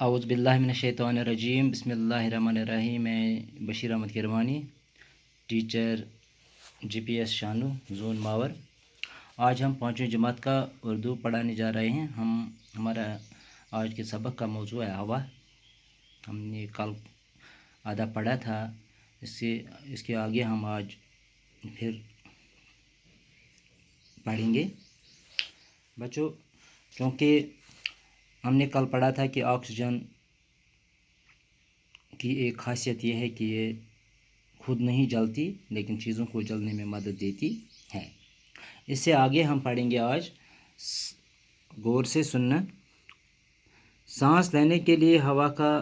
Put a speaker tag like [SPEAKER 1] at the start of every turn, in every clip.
[SPEAKER 1] اعوذ باللہ من الشیطان الرجیم بسم اللہ الرحمن الرحیم۔ میں بشیر احمد کرمانی، ٹیچر GPS شانو زون ماور۔ آج ہم 5ویں جماعت کا اردو پڑھانے جا رہے ہیں۔ ہمارا آج کے سبق کا موضوع ہے ہوا۔ ہم نے کل آدھا پڑھا تھا، اس کے آگے ہم آج پھر پڑھیں گے بچوں، کیونکہ ہم نے کل پڑھا تھا کہ آکسیجن کی ایک خاصیت یہ ہے کہ یہ خود نہیں جلتی لیکن چیزوں کو جلنے میں مدد دیتی ہے۔ اس سے آگے ہم پڑھیں گے آج، غور سے سننا۔ سانس لینے کے لیے ہوا کا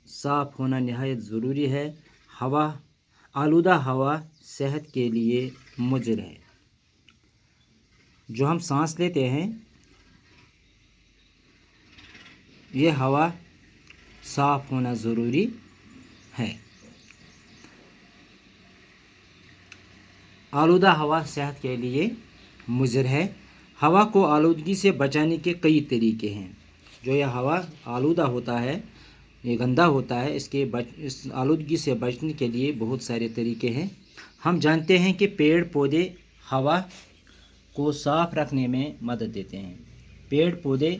[SPEAKER 1] صاف ہونا نہایت ضروری ہے۔ آلودہ ہوا صحت کے لیے مضر ہے۔ جو ہم سانس لیتے ہیں یہ ہوا صاف ہونا ضروری ہے۔ آلودہ ہوا صحت کے لیے مضر ہے۔ ہوا کو آلودگی سے بچانے کے کئی طریقے ہیں۔ جو یہ ہوا آلودہ ہوتا ہے، یہ گندا ہوتا ہے، اس آلودگی سے بچنے کے لیے بہت سارے طریقے ہیں۔ ہم جانتے ہیں کہ پیڑ پودے ہوا کو صاف رکھنے میں مدد دیتے ہیں۔ پیڑ پودے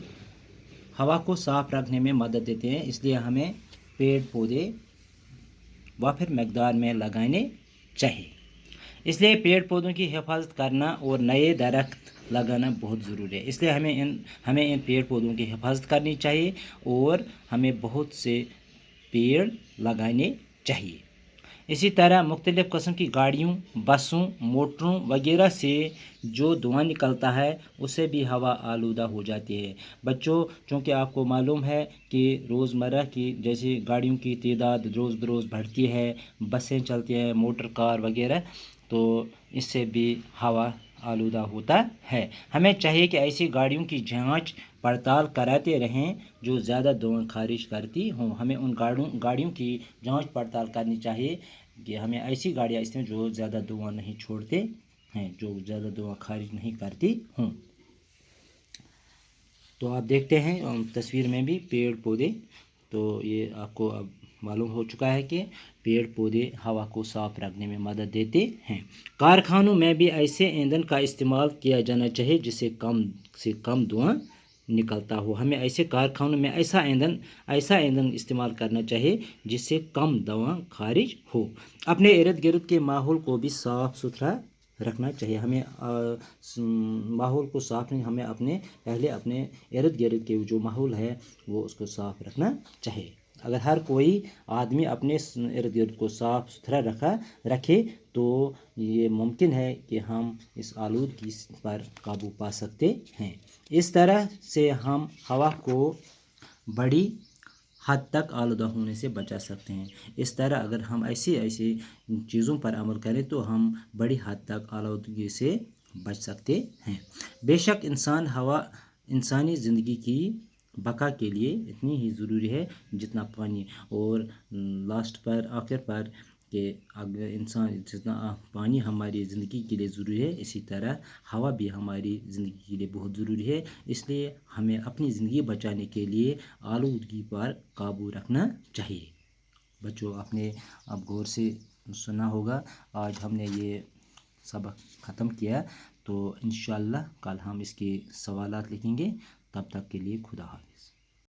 [SPEAKER 1] ہوا کو صاف رکھنے میں مدد دیتے ہیں، اس لیے ہمیں پیڑ پودے وافر مقدار میں لگانے چاہیے۔ اس لیے پیڑ پودوں کی حفاظت کرنا اور نئے درخت لگانا بہت ضروری ہے۔ اس لیے ہمیں ان پیڑ پودوں کی حفاظت کرنی چاہیے اور ہمیں بہت سے پیڑ لگانے چاہیے۔ اسی طرح مختلف قسم کی گاڑیوں، بسوں، موٹروں وغیرہ سے جو دھواں نکلتا ہے اس سے بھی ہوا آلودہ ہو جاتی ہے۔ بچوں، چونکہ آپ کو معلوم ہے کہ روزمرہ کی جیسے گاڑیوں کی تعداد روز بروز بڑھتی ہے، بسیں چلتی ہیں، موٹر کار وغیرہ، تو اس سے بھی ہوا آلودہ ہوتا ہے۔ ہمیں چاہیے کہ ایسی گاڑیوں کی جانچ پڑتال کراتے رہیں جو زیادہ دھواں خارج کرتی ہوں۔ ہمیں ان گاڑیوں کی جانچ پڑتال کرنی چاہیے کہ ہمیں ایسی گاڑیاں استعمال جو زیادہ دھواں نہیں چھوڑتے ہیں، جو زیادہ دھواں خارج نہیں کرتی ہوں۔ تو آپ دیکھتے ہیں تصویر میں بھی پیڑ پودے، تو یہ آپ کو اب معلوم ہو چکا ہے کہ پیڑ پودے ہوا کو صاف رکھنے میں مدد دیتے ہیں۔ کارخانوں میں بھی ایسے ایندھن کا استعمال کیا جانا چاہیے جس سے کم سے کم دھواں نکلتا ہو۔ ہمیں ایسے کارخانوں میں ایسا ایندھن استعمال کرنا چاہیے جس سے کم دھواں خارج ہو۔ اپنے ارد گرد کے ماحول کو بھی صاف ستھرا رکھنا چاہیے۔ ہمیں ماحول کو صاف نہیں، ہمیں پہلے اپنے ارد گرد کے جو ماحول ہے وہ اس کو صاف رکھنا چاہیے۔ اگر ہر کوئی آدمی اپنے ارد گرد کو صاف ستھرا رکھے تو یہ ممکن ہے کہ ہم اس آلودگی پر قابو پا سکتے ہیں۔ اس طرح سے ہم ہوا کو بڑی حد تک آلودہ ہونے سے بچا سکتے ہیں۔ اس طرح اگر ہم ایسی چیزوں پر عمل کریں تو ہم بڑی حد تک آلودگی سے بچ سکتے ہیں۔ بے شک انسانی زندگی کی بقا کے لیے اتنی ہی ضروری ہے جتنا پانی، اور آخر پر کہ اگر جتنا پانی ہماری زندگی کے لیے ضروری ہے، اسی طرح ہوا بھی ہماری زندگی کے لیے بہت ضروری ہے۔ اس لیے ہمیں اپنی زندگی بچانے کے لیے آلودگی پر قابو رکھنا چاہیے۔ بچوں، آپ نے اب غور سے سنا ہوگا۔ آج ہم نے یہ سبق ختم کیا، تو انشاءاللہ کل ہم اس کے سوالات لکھیں گے۔ تب تک کے لیے خدا حافظ۔